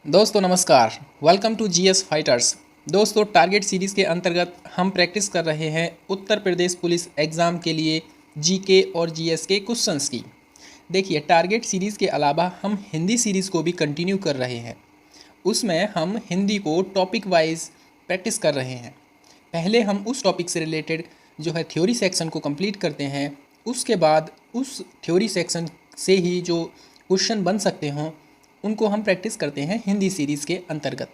दोस्तों नमस्कार, welcome to GS fighters. दोस्तों टारगेट सीरीज़ के अंतर्गत हम प्रैक्टिस कर रहे हैं उत्तर प्रदेश पुलिस एग्ज़ाम के लिए जीके और जीएस के क्वेश्चंस की। देखिए टारगेट सीरीज़ के अलावा हम हिंदी सीरीज़ को भी कंटिन्यू कर रहे हैं। उसमें हम हिंदी को टॉपिक वाइज प्रैक्टिस कर रहे हैं। पहले हम उस टॉपिक से रिलेटेड जो है थ्योरी सेक्शन को कंप्लीट करते हैं। उसके बाद उस थ्योरी सेक्शन से ही जो क्वेश्चन बन सकते हों उनको हम प्रैक्टिस करते हैं हिंदी सीरीज़ के अंतर्गत।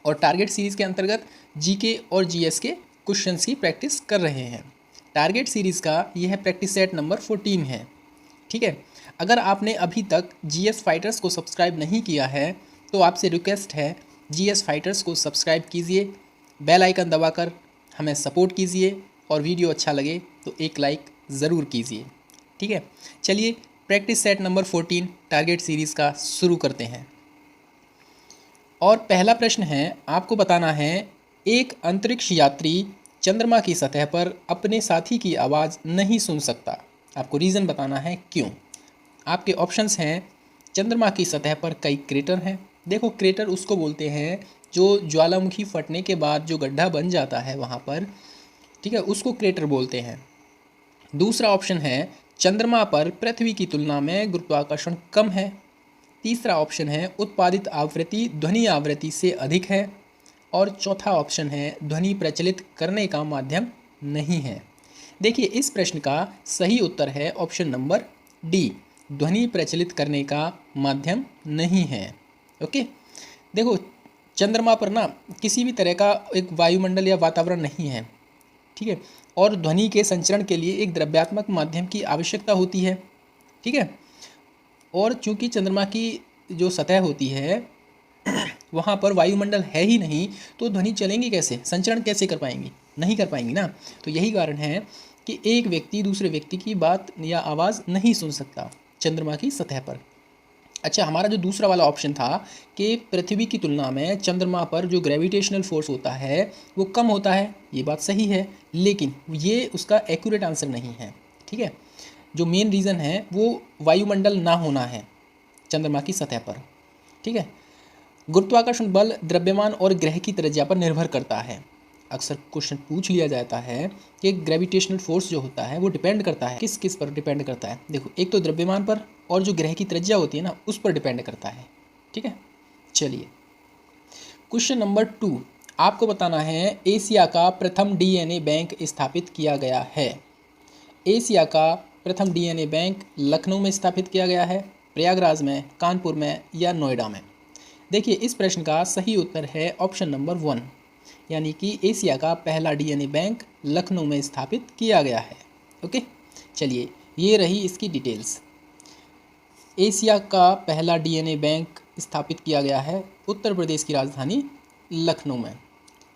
और टारगेट सीरीज़ के अंतर्गत जीके और जीएस के क्वेश्चंस की प्रैक्टिस कर रहे हैं। टारगेट सीरीज़ का यह प्रैक्टिस सेट नंबर 14 है। ठीक है, अगर आपने अभी तक जीएस फाइटर्स को सब्सक्राइब नहीं किया है तो आपसे रिक्वेस्ट है जीएस फाइटर्स को सब्सक्राइब कीजिए, बेल आइकन दबाकर हमें सपोर्ट कीजिए और वीडियो अच्छा लगे तो एक लाइक ज़रूर कीजिए। ठीक है, चलिए practice set number 14 target series का शुरू करते हैं। और पहला प्रश्न है, आपको बताना है एक अंतरिक्ष यात्री चंद्रमा की सतह पर अपने साथी की आवाज़ नहीं सुन सकता। आपको रीज़न बताना है क्यों। आपके ऑप्शंस हैं, चंद्रमा की सतह पर कई क्रेटर हैं। देखो क्रेटर उसको बोलते हैं जो ज्वालामुखी फटने के बाद जो गड्ढा बन जाता है वहाँ पर, ठीक है, उसको क्रेटर बोलते हैं। दूसरा ऑप्शन है, चंद्रमा पर पृथ्वी की तुलना में गुरुत्वाकर्षण कम है। तीसरा ऑप्शन है, उत्पादित आवृत्ति ध्वनि आवृत्ति से अधिक है। और चौथा ऑप्शन है, ध्वनि प्रचलित करने का माध्यम नहीं है। देखिए इस प्रश्न का सही उत्तर है ऑप्शन नंबर डी, ध्वनि प्रचलित करने का माध्यम नहीं है। ओके, देखो चंद्रमा पर ना किसी भी तरह का एक वायुमंडल या वातावरण नहीं है। ठीक है, और ध्वनि के संचरण के लिए एक द्रव्यात्मक माध्यम की आवश्यकता होती है। ठीक है, और चूंकि चंद्रमा की जो सतह होती है वहाँ पर वायुमंडल है ही नहीं तो ध्वनि चलेंगी कैसे, संचरण कैसे कर पाएंगी, नहीं कर पाएंगी ना। तो यही कारण है कि एक व्यक्ति दूसरे व्यक्ति की बात या आवाज़ नहीं सुन सकता चंद्रमा की सतह पर। अच्छा, हमारा जो दूसरा वाला ऑप्शन था कि पृथ्वी की तुलना में चंद्रमा पर जो ग्रेविटेशनल फोर्स होता है वो कम होता है, ये बात सही है, लेकिन ये उसका एक्यूरेट आंसर नहीं है। ठीक है, जो मेन रीज़न है वो वायुमंडल ना होना है चंद्रमा की सतह पर। ठीक है, गुरुत्वाकर्षण बल द्रव्यमान और ग्रह की त्रिज्या पर निर्भर करता है। अक्सर क्वेश्चन पूछ लिया जाता है कि ग्रेविटेशनल फोर्स जो होता है वो डिपेंड करता है किस किस पर डिपेंड करता है। देखो एक तो द्रव्यमान पर और जो ग्रह की त्रिज्या होती है ना उस पर डिपेंड करता है। ठीक है, चलिए क्वेश्चन नंबर 2, आपको बताना है एशिया का प्रथम डीएनए बैंक स्थापित किया गया है। एशिया का प्रथम डीएनए बैंक लखनऊ में स्थापित किया गया है, प्रयागराज में, कानपुर में या नोएडा में। देखिए इस प्रश्न का सही उत्तर है ऑप्शन नंबर 1, यानी कि एशिया का पहला डीएनए बैंक लखनऊ में स्थापित किया गया है। ओके, चलिए ये रही इसकी डिटेल्स। एशिया का पहला डीएनए बैंक स्थापित किया गया है उत्तर प्रदेश की राजधानी लखनऊ में।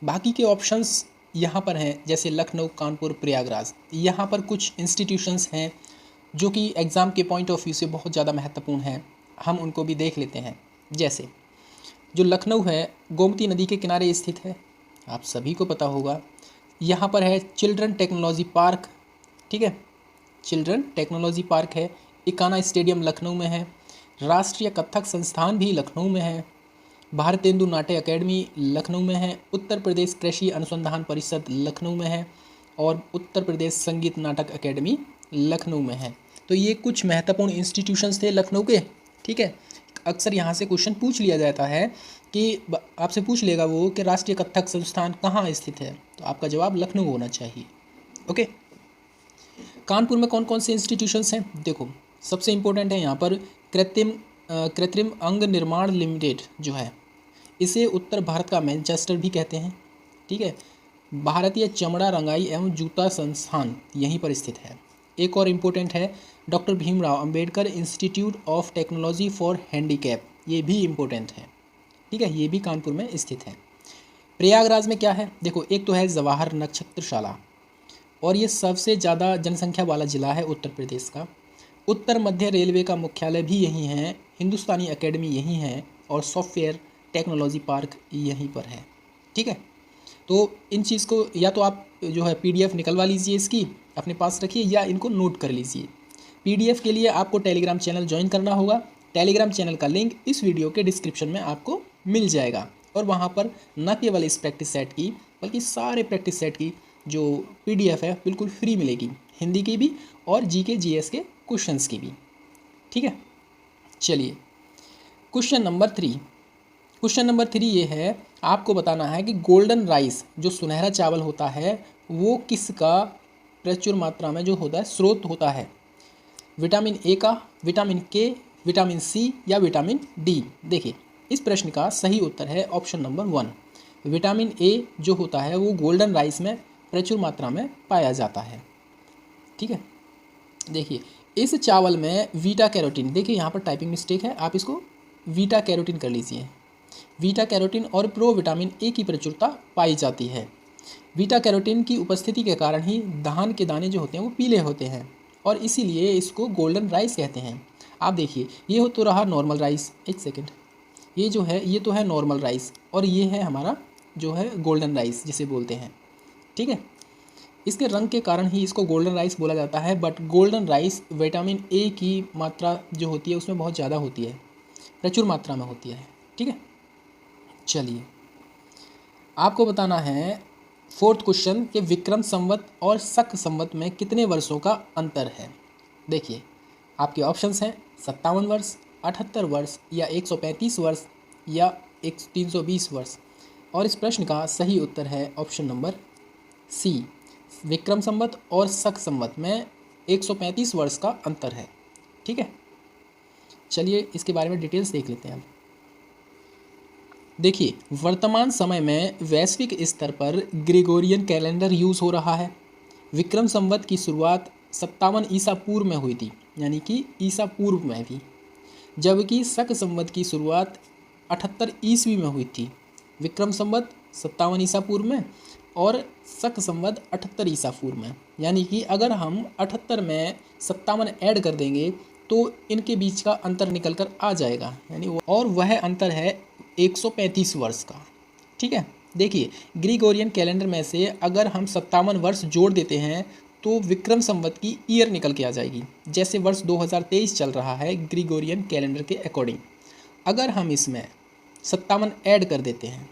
बाकी के ऑप्शंस यहाँ पर हैं, जैसे लखनऊ, कानपुर, प्रयागराज। यहाँ पर कुछ इंस्टीट्यूशंस हैं जो कि एग्ज़ाम के पॉइंट ऑफ व्यू से बहुत ज़्यादा महत्वपूर्ण हैं, हम उनको भी देख लेते हैं। जैसे जो लखनऊ है गोमती नदी के किनारे स्थित है, आप सभी को पता होगा। यहाँ पर है चिल्ड्रन टेक्नोलॉजी पार्क। ठीक है, चिल्ड्रन टेक्नोलॉजी पार्क है। इकाना स्टेडियम लखनऊ में है। राष्ट्रीय कथक संस्थान भी लखनऊ में है। भारतेंदु नाट्य अकेडमी लखनऊ में है। उत्तर प्रदेश कृषि अनुसंधान परिषद लखनऊ में है और उत्तर प्रदेश संगीत नाटक अकेडमी लखनऊ में है। तो ये कुछ महत्वपूर्ण इंस्टीट्यूशंस थे लखनऊ के। ठीक है, अक्सर यहाँ से क्वेश्चन पूछ लिया जाता है कि आपसे पूछ लेगा वो कि राष्ट्रीय कथक संस्थान कहाँ स्थित है, तो आपका जवाब लखनऊ होना चाहिए। ओके, कानपुर में कौन कौन से इंस्टीट्यूशंस हैं, देखो सबसे इम्पोर्टेंट है यहाँ पर कृत्रिम अंग निर्माण लिमिटेड जो है, इसे उत्तर भारत का मैनचेस्टर भी कहते हैं। ठीक है, भारतीय चमड़ा रंगाई एवं जूता संस्थान यहीं पर स्थित है। एक और इम्पोर्टेंट है doctor Bhimrao Ambedkar institute of technology for handicap, ये भी इम्पोर्टेंट है। ठीक है, ये भी कानपुर में स्थित है। प्रयागराज में क्या है, देखो एक तो है जवाहर नक्षत्रशाला और ये सबसे ज़्यादा जनसंख्या वाला ज़िला है उत्तर प्रदेश का। उत्तर मध्य रेलवे का मुख्यालय भी यहीं है, हिंदुस्तानी एकेडमी यहीं है और सॉफ्टवेयर टेक्नोलॉजी पार्क यहीं पर है। ठीक है, तो इन चीज़ को या तो आप जो है PDF निकलवा लीजिए, इसकी अपने पास रखिए या इनको नोट कर लीजिए। PDF के लिए आपको टेलीग्राम चैनल ज्वाइन करना होगा। टेलीग्राम चैनल का लिंक इस वीडियो के डिस्क्रिप्शन में आपको मिल जाएगा और वहाँ पर न केवल इस प्रैक्टिस सेट की बल्कि सारे प्रैक्टिस सेट की जो PDF है बिल्कुल फ्री मिलेगी, हिंदी की भी और GK GS के क्वेश्चंस की भी। ठीक है, चलिए क्वेश्चन नंबर 3 ये है, आपको बताना है कि गोल्डन राइस जो सुनहरा चावल होता है वो किसका प्रचुर मात्रा में जो होता है स्रोत होता है। विटामिन ए का, विटामिन के, विटामिन सी या विटामिन डी। देखिए इस प्रश्न का सही उत्तर है ऑप्शन नंबर 1। विटामिन ए जो होता है वो गोल्डन राइस में प्रचुर मात्रा में पाया जाता है। ठीक है, देखिए इस चावल में बीटा कैरोटीन, देखिए यहाँ पर टाइपिंग मिस्टेक है, आप इसको बीटा कैरोटीन कर लीजिए। बीटा कैरोटीन और प्रो विटामिन ए की प्रचुरता पाई जाती है। बीटा कैरोटीन की उपस्थिति के कारण ही धान के दाने जो होते हैं वो पीले होते हैं और इसीलिए इसको गोल्डन राइस कहते हैं। आप देखिए ये हो तो रहा नॉर्मल राइस, एक सेकेंड, ये जो है ये तो है नॉर्मल राइस और ये है हमारा जो है गोल्डन राइस जिसे बोलते हैं। ठीक है, इसके रंग के कारण ही इसको गोल्डन राइस बोला जाता है, but golden rice vitamin A की मात्रा जो होती है उसमें बहुत ज़्यादा होती है, प्रचुर मात्रा में होती है। ठीक है, चलिए आपको बताना है 4th क्वेश्चन कि विक्रम संवत और शक संवत में कितने वर्षों का अंतर है। देखिए आपके ऑप्शंस हैं 57 वर्ष, 78 वर्ष या 135 वर्ष या 320 वर्ष और इस प्रश्न का सही उत्तर है option number C. Vikram Samvat और शक संवत में 135 वर्ष का अंतर है। ठीक है, चलिए इसके बारे में डिटेल्स देख लेते हैं। देखिए वर्तमान समय में वैश्विक स्तर पर ग्रेगोरियन कैलेंडर यूज़ हो रहा है। विक्रम संवत की शुरुआत 57 ईसा पूर्व में हुई थी, यानी कि ईसा पूर्व में थी, जबकि शक संवत की शुरुआत 78 ईस्वी में हुई थी। विक्रम संवत 57 ईसा पूर्व में और शक संवत 78 ईसा पूर्व में, यानी कि अगर हम 78 में 57 ऐड कर देंगे तो इनके बीच का अंतर निकल कर आ जाएगा, यानी और वह अंतर है 135 वर्ष का। ठीक है, देखिए ग्रेगोरियन कैलेंडर में से अगर हम 57 वर्ष जोड़ देते हैं तो विक्रम संवत की ईयर निकल के आ जाएगी। जैसे वर्ष 2023 चल रहा है ग्रेगोरियन कैलेंडर के अकॉर्डिंग, अगर हम इसमें 57 ऐड कर देते हैं,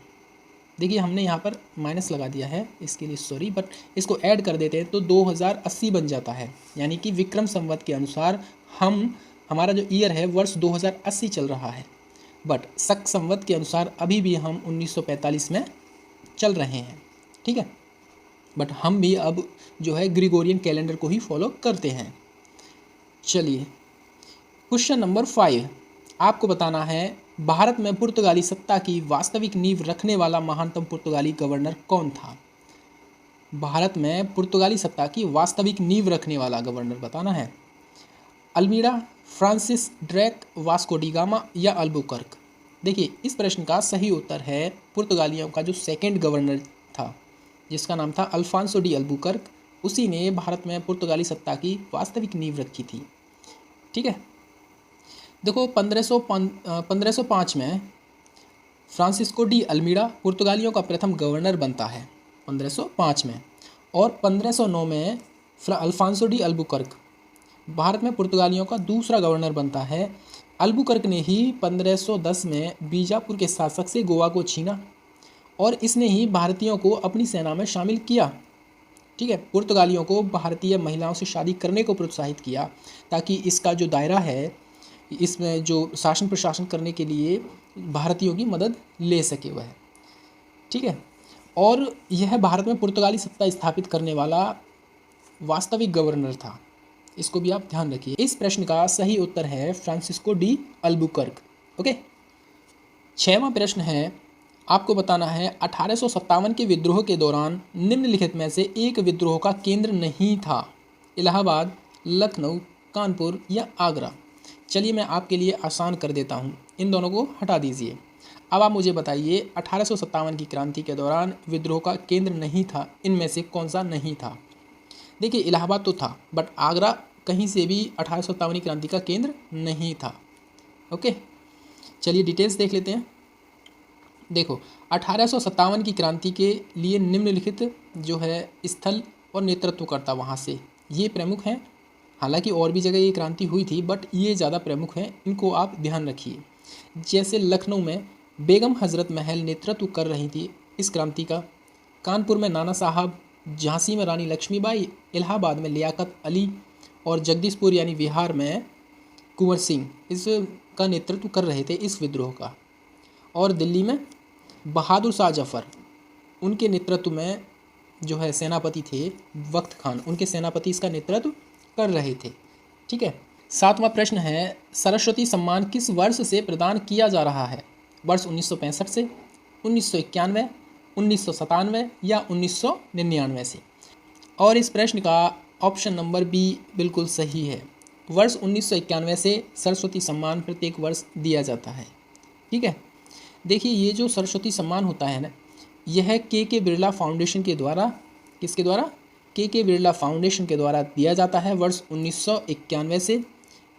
देखिए हमने यहाँ पर माइनस लगा दिया है इसके लिए सॉरी, बट इसको ऐड कर देते हैं तो 2080 बन जाता है, यानी कि विक्रम संवत के अनुसार हमारा जो ईयर है वर्ष 2080 चल रहा है, बट शक संवत के अनुसार अभी भी हम 1945 में चल रहे हैं। ठीक है, बट हम भी अब जो है ग्रेगोरियन कैलेंडर को ही फॉलो करते हैं। चलिए क्वेश्चन नंबर 5, आपको बताना है भारत में पुर्तगाली सत्ता की वास्तविक नींव रखने वाला महानतम पुर्तगाली गवर्नर कौन था। भारत में पुर्तगाली सत्ता की वास्तविक नींव रखने वाला गवर्नर बताना है। Almeida, Francis Drake, Vasco D gamma या अल्बुकर्क। देखिए इस प्रश्न का सही उत्तर है पुर्तगालियों का जो सेकंड गवर्नर था जिसका नाम था अल्फांसो डी अल्बुकर्क, उसी ने भारत में पुर्तगाली सत्ता की वास्तविक नींव रखी थी। ठीक है, देखो 1505 में फ्रांसिस्को डी अल्मीडा पुर्तगालियों का प्रथम गवर्नर बनता है 1505 में, और 1509 में अल्फांसो डी अल्बुकर्क भारत में पुर्तगालियों का दूसरा गवर्नर बनता है। अल्बुकर्क ने ही 1510 में बीजापुर के शासक से गोवा को छीना और इसने ही भारतीयों को अपनी सेना में शामिल किया। ठीक है, पुर्तगालियों को भारतीय महिलाओं से शादी करने को प्रोत्साहित किया ताकि इसका जो दायरा है इसमें जो शासन प्रशासन करने के लिए भारतीयों की मदद ले सके वह। ठीक है, और यह भारत में पुर्तगाली सत्ता स्थापित करने वाला वास्तविक गवर्नर था, इसको भी आप ध्यान रखिए। इस प्रश्न का सही उत्तर है फ्रांसिस्को डी अल्बुकर्क। ओके, 6वां प्रश्न है, आपको बताना है 1857 के विद्रोह के दौरान निम्नलिखित में से एक विद्रोह का केंद्र नहीं था। इलाहाबाद, लखनऊ, कानपुर या आगरा। चलिए मैं आपके लिए आसान कर देता हूँ, इन दोनों को हटा दीजिए। अब आप मुझे बताइए 1857 की क्रांति के दौरान विद्रोह का केंद्र नहीं था, इनमें से कौन सा नहीं था। देखिए इलाहाबाद तो था, बट आगरा कहीं से भी 1857 क्रांति का केंद्र नहीं था। ओके, चलिए डिटेल्स देख लेते हैं। देखो 1857 की क्रांति के लिए निम्नलिखित जो है स्थल और नेतृत्वकर्ता वहाँ से ये प्रमुख हैं। हालांकि और भी जगह ये क्रांति हुई थी, बट ये ज़्यादा प्रमुख है, इनको आप ध्यान रखिए। जैसे लखनऊ में बेगम हज़रत महल नेतृत्व कर रही थी इस क्रांति का, कानपुर में नाना साहब, झांसी में रानी लक्ष्मीबाई, इलाहाबाद में लियाकत अली और जगदीशपुर यानी बिहार में कुंवर सिंह इस का नेतृत्व कर रहे थे इस विद्रोह का। और दिल्ली में बहादुर शाह जफ़र, उनके नेतृत्व में जो है सेनापति थे वक्त खान, उनके सेनापति इसका नेतृत्व कर रहे थे। ठीक है। 7वां प्रश्न है, सरस्वती सम्मान किस वर्ष से प्रदान किया जा रहा है? वर्ष 1965 से, 1991, 1997 या 1999 से? और इस प्रश्न का ऑप्शन नंबर बी बिल्कुल सही है। वर्ष 1991 से सरस्वती सम्मान प्रत्येक वर्ष दिया जाता है। ठीक है। देखिए, ये जो सरस्वती सम्मान होता है ना, यह के बिरला फाउंडेशन के द्वारा, किसके द्वारा? के बिरला फाउंडेशन के द्वारा दिया जाता है वर्ष 1991 से।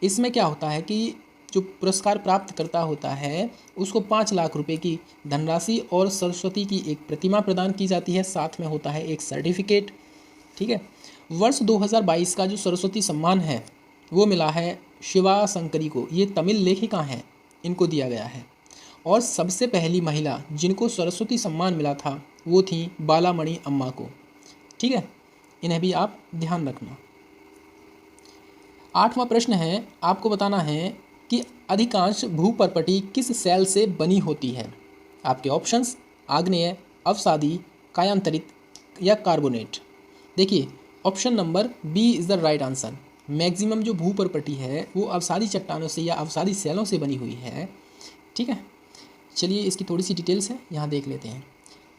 इसमें क्या होता है कि जो पुरस्कार प्राप्त करता होता है उसको 5 लाख रुपए की धनराशि और सरस्वती की एक प्रतिमा प्रदान की जाती है, साथ में होता है एक सर्टिफिकेट। ठीक है। वर्ष 2022 का जो सरस्वती सम्मान है वो मिला है शिवा शंकरी को, ये तमिल लेखिका हैं, इनको दिया गया है। और सबसे पहली महिला जिनको सरस्वती सम्मान मिला था वो थी बालामणि अम्मा को। ठीक है, इन्हें भी आप ध्यान रखना। 8वां प्रश्न है, आपको बताना है कि अधिकांश भूपर्पटी किस सेल से बनी होती है? आपके ऑप्शंस आग्नेय, अवसादी, कायांतरित या कार्बोनेट। देखिए, option number B is the right answer. Maximum जो भूपर्पटी है वो अवसादी चट्टानों से या अवसादी सेलों से बनी हुई है। ठीक है, चलिए इसकी थोड़ी सी डिटेल्स है, यहाँ देख लेते हैं।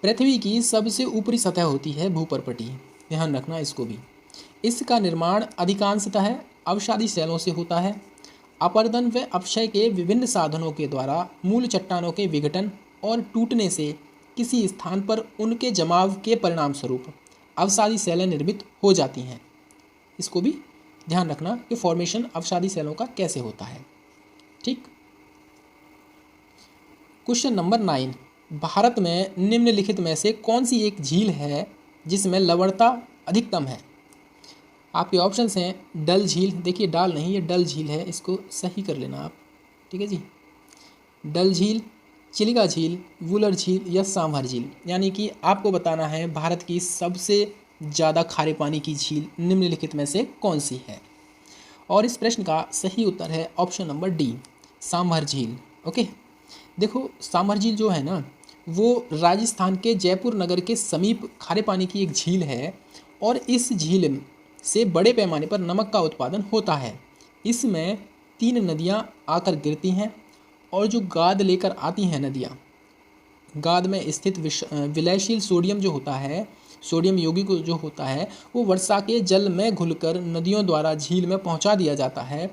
पृथ्वी की सबसे ऊपरी सतह होती है भूपर्पटी, ध्यान रखना इसको भी। इसका निर्माण अधिकांशतः अवसादी सेलों से होता है। अपर्दन व अपक्षय के विभिन्न साधनों के द्वारा मूल चट्टानों के विघटन और टूटने से किसी स्थान पर उनके जमाव के परिणाम स्वरूप अवसादी सेलें निर्मित हो जाती हैं। इसको भी ध्यान रखना कि फॉर्मेशन अवसादी सेलों का कैसे होता है। ठीक। क्वेश्चन नंबर 9, भारत में निम्नलिखित में से कौन सी एक झील है जिसमें लवणता अधिकतम है? आपके ऑप्शंस हैं डल झील, देखिए डाल नहीं, ये डल झील है, इसको सही कर लेना आप। ठीक है जी, डल झील, चिलिका झील, वुलर झील या सांभर झील। यानी कि आपको बताना है भारत की सबसे ज़्यादा खारे पानी की झील निम्नलिखित में से कौन सी है। और इस प्रश्न का सही उत्तर है ऑप्शन नंबर डी, सांभर झील। ओके, देखो सांभर झील जो है ना वो राजस्थान के जयपुर नगर के समीप खारे पानी की एक झील है और इस झील से बड़े पैमाने पर नमक का उत्पादन होता है। इसमें 3 नदियाँ आकर गिरती हैं और जो गाद लेकर आती हैं नदियाँ, गाद में स्थित विलयशील सोडियम जो होता है, सोडियम यौगिक जो होता है वो वर्षा के जल में घुलकर नदियों द्वारा झील में पहुंचा दिया जाता है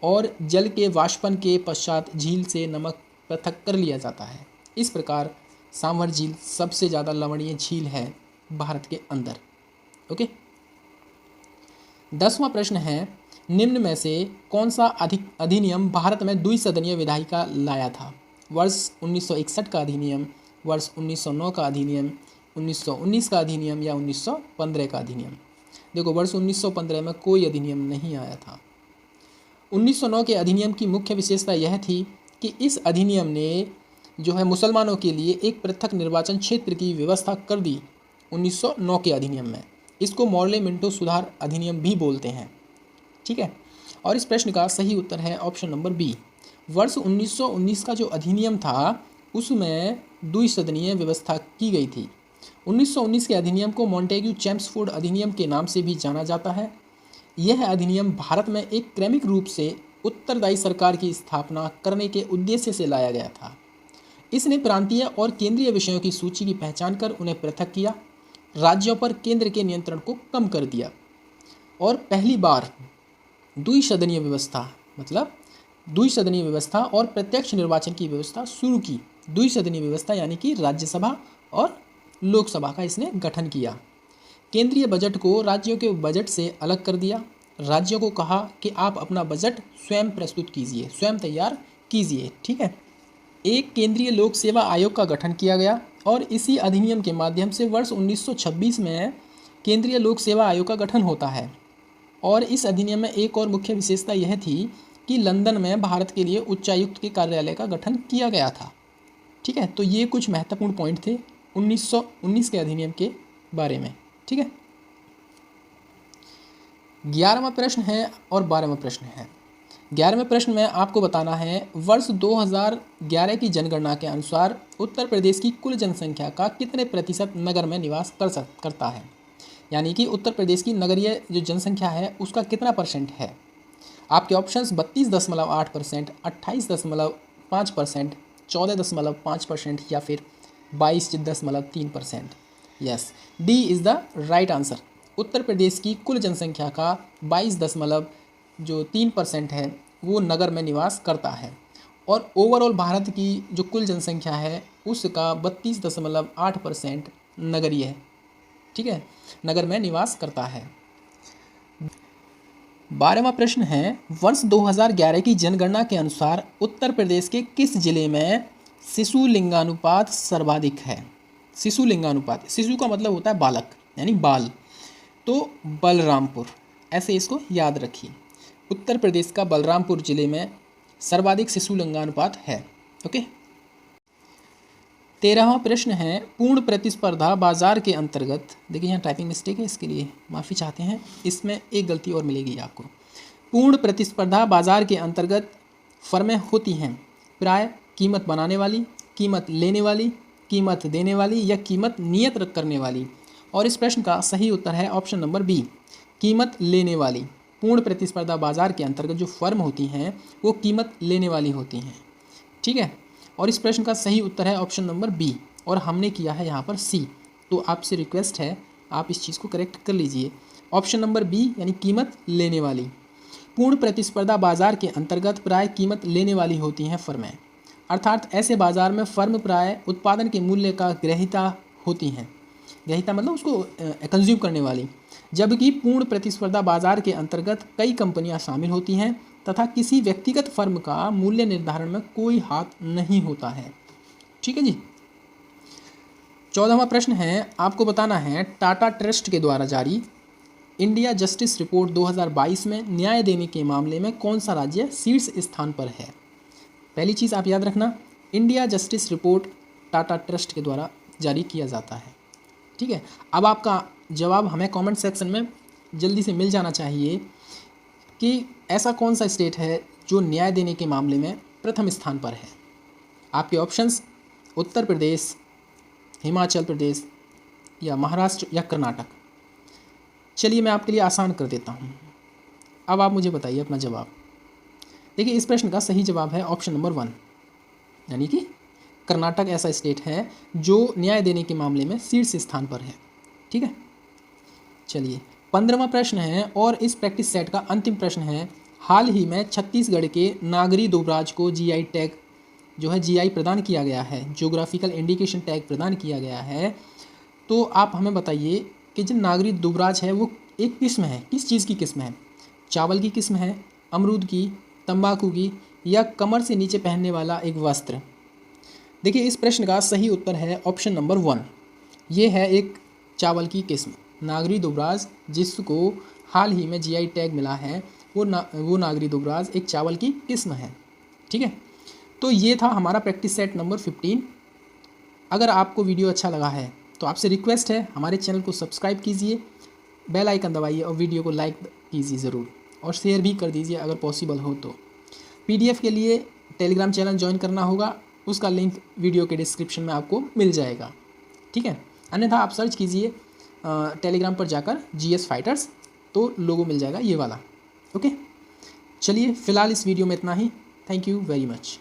और जल के वाष्पन के पश्चात झील से नमक पृथक कर लिया जाता है। इस प्रकार सांभर झील सबसे ज़्यादा लवणीय झील है भारत के अंदर। ओके, 10वां प्रश्न है, निम्न में से कौन सा अधिनियम भारत में द्विसदनीय विधायिका लाया था? वर्ष 1961 का अधिनियम, वर्ष 1909 का अधिनियम, 1919 का अधिनियम या 1915 का अधिनियम? देखो, वर्ष 1915 में कोई अधिनियम नहीं आया था। 1909 के अधिनियम की मुख्य विशेषता यह थी कि इस अधिनियम ने जो है मुसलमानों के लिए एक पृथक निर्वाचन क्षेत्र की व्यवस्था कर दी 1909 के अधिनियम में। इसको मॉर्ले मिंटो सुधार अधिनियम भी बोलते हैं। ठीक है, और इस प्रश्न का सही उत्तर है ऑप्शन नंबर बी। वर्ष 1919 का जो अधिनियम था उसमें द्विसदनीय व्यवस्था की गई थी। 1919 के अधिनियम को मॉन्टेग्यू चैम्सफोर्ड अधिनियम के नाम से भी जाना जाता है। यह अधिनियम भारत में एक क्रमिक रूप से उत्तरदायी सरकार की स्थापना करने के उद्देश्य से लाया गया था। इसने प्रांतीय और केंद्रीय विषयों की सूची की पहचान कर उन्हें पृथक किया, राज्यों पर केंद्र के नियंत्रण को कम कर दिया और पहली बार द्विसदनीय व्यवस्था, मतलब द्विसदनीय व्यवस्था और प्रत्यक्ष निर्वाचन की व्यवस्था शुरू की। द्विसदनीय व्यवस्था यानी कि राज्यसभा और लोकसभा का इसने गठन किया। केंद्रीय बजट को राज्यों के बजट से अलग कर दिया। राज्यों को कहा कि आप अपना बजट स्वयं प्रस्तुत कीजिए, स्वयं तैयार कीजिए। ठीक है, एक केंद्रीय लोक सेवा आयोग का गठन किया गया और इसी अधिनियम के माध्यम से वर्ष 1926 में केंद्रीय लोक सेवा आयोग का गठन होता है। और इस अधिनियम में एक और मुख्य विशेषता यह थी कि लंदन में भारत के लिए उच्चायुक्त के कार्यालय का गठन किया गया था। ठीक है, तो ये कुछ महत्वपूर्ण पॉइंट थे 1919 के अधिनियम के बारे में। ठीक है, 11वां प्रश्न है और 12वां प्रश्न है। 11वें प्रश्न में आपको बताना है वर्ष 2011 की जनगणना के अनुसार उत्तर प्रदेश की कुल जनसंख्या का कितने प्रतिशत नगर में निवास करता है, यानी कि उत्तर प्रदेश की नगरीय जो जनसंख्या है उसका कितना परसेंट है। आपके ऑप्शंस 32.8%, 28.5%, 14.5% या फिर 22.3%। Yes, D is the right answer. Uttar Pradesh की कुल जनसंख्या का 22.3% है वो नगर में निवास करता है, और ओवरऑल भारत की जो कुल जनसंख्या है उसका 32.8% नगरीय है। ठीक है, नगर में निवास करता है। 12वां प्रश्न है वर्ष 2011 की जनगणना के अनुसार उत्तर प्रदेश के किस जिले में शिशु लिंगानुपात सर्वाधिक है। शिशु लिंगानुपात, शिशु का मतलब होता है बालक यानी बाल, तो बलरामपुर, ऐसे इसको याद रखिए। उत्तर प्रदेश का बलरामपुर जिले में सर्वाधिक शिशु लिंगानुपात है। ओके, 13वां प्रश्न है पूर्ण प्रतिस्पर्धा बाजार के अंतर्गत, देखिए यहाँ टाइपिंग मिस्टेक है, इसके लिए माफ़ी चाहते हैं, इसमें एक गलती और मिलेगी आपको। पूर्ण प्रतिस्पर्धा बाजार के अंतर्गत फर्में होती हैं प्राय कीमत बनाने वाली, कीमत लेने वाली, कीमत देने वाली या कीमत नियत करने वाली, और इस प्रश्न का सही उत्तर है ऑप्शन नंबर बी, कीमत लेने वाली। पूर्ण प्रतिस्पर्धा बाजार के अंतर्गत जो फर्म होती हैं वो कीमत लेने वाली होती हैं। ठीक है, और इस प्रश्न का सही उत्तर है ऑप्शन नंबर बी, और हमने किया है यहाँ पर सी, तो आपसे रिक्वेस्ट है आप इस चीज़ को करेक्ट कर लीजिए। ऑप्शन नंबर बी यानी कीमत लेने वाली। पूर्ण प्रतिस्पर्धा बाजार के अंतर्गत प्राय कीमत लेने वाली होती हैं फर्में, अर्थात ऐसे बाजार में फर्म प्राय उत्पादन के मूल्य का ग्रहीता होती हैं। ग्रहीता मतलब उसको कंज्यूम करने वाली, जबकि पूर्ण प्रतिस्पर्धा बाजार के अंतर्गत कई कंपनियां शामिल होती हैं तथा किसी व्यक्तिगत फर्म का मूल्य निर्धारण में कोई हाथ नहीं होता है। ठीक है जी। 14वां प्रश्न है आपको बताना है टाटा ट्रस्ट के द्वारा जारी इंडिया जस्टिस रिपोर्ट 2022 में न्याय देने के मामले में कौन सा राज्य शीर्ष स्थान पर है। पहली चीज़ आप याद रखना, India justice report Tata trust के द्वारा जारी किया जाता है। ठीक है, अब आपका जवाब हमें कमेंट सेक्शन में जल्दी से मिल जाना चाहिए कि ऐसा कौन सा स्टेट है जो न्याय देने के मामले में प्रथम स्थान पर है। आपके ऑप्शंस उत्तर प्रदेश, हिमाचल प्रदेश या महाराष्ट्र या कर्नाटक। चलिए मैं आपके लिए आसान कर देता हूँ, अब आप मुझे बताइए अपना जवाब। देखिए इस प्रश्न का सही जवाब है ऑप्शन नंबर 1, यानी कि कर्नाटक ऐसा स्टेट है जो न्याय देने के मामले में शीर्ष स्थान पर है। ठीक है, चलिए 15वां प्रश्न है और इस प्रैक्टिस सेट का अंतिम प्रश्न है। हाल ही में छत्तीसगढ़ के नागरी दुबराज को जीआई टैग जो है जीआई प्रदान किया गया है, ज्योग्राफिकल इंडिकेशन टैग प्रदान किया गया है। तो आप हमें बताइए कि जो नागरी दुबराज है वो एक किस्म है, किस चीज़ की किस्म है। चावल की किस्म है, अमरूद की, तंबाकू की, या कमर से नीचे पहनने वाला एक वस्त्र। देखिए इस प्रश्न का सही उत्तर है ऑप्शन नंबर 1, ये है एक चावल की किस्म। नागरी दुबराज जिसको हाल ही में जीआई टैग मिला है वो नागरी दुबराज एक चावल की किस्म है। ठीक है, तो ये था हमारा प्रैक्टिस सेट नंबर 15। अगर आपको वीडियो अच्छा लगा है तो आपसे रिक्वेस्ट है हमारे चैनल को सब्सक्राइब कीजिए, बेल आइकन दबाइए और वीडियो को लाइक कीजिए ज़रूर, और शेयर भी कर दीजिए अगर पॉसिबल हो तो। पीडीएफ के लिए टेलीग्राम चैनल ज्वाइन करना होगा, उसका लिंक वीडियो के डिस्क्रिप्शन में आपको मिल जाएगा। ठीक है, अन्यथा आप सर्च कीजिए टेलीग्राम पर जाकर जीएस फाइटर्स, तो लोगो मिल जाएगा ये वाला। ओके, चलिए फ़िलहाल इस वीडियो में इतना ही। Thank you very much.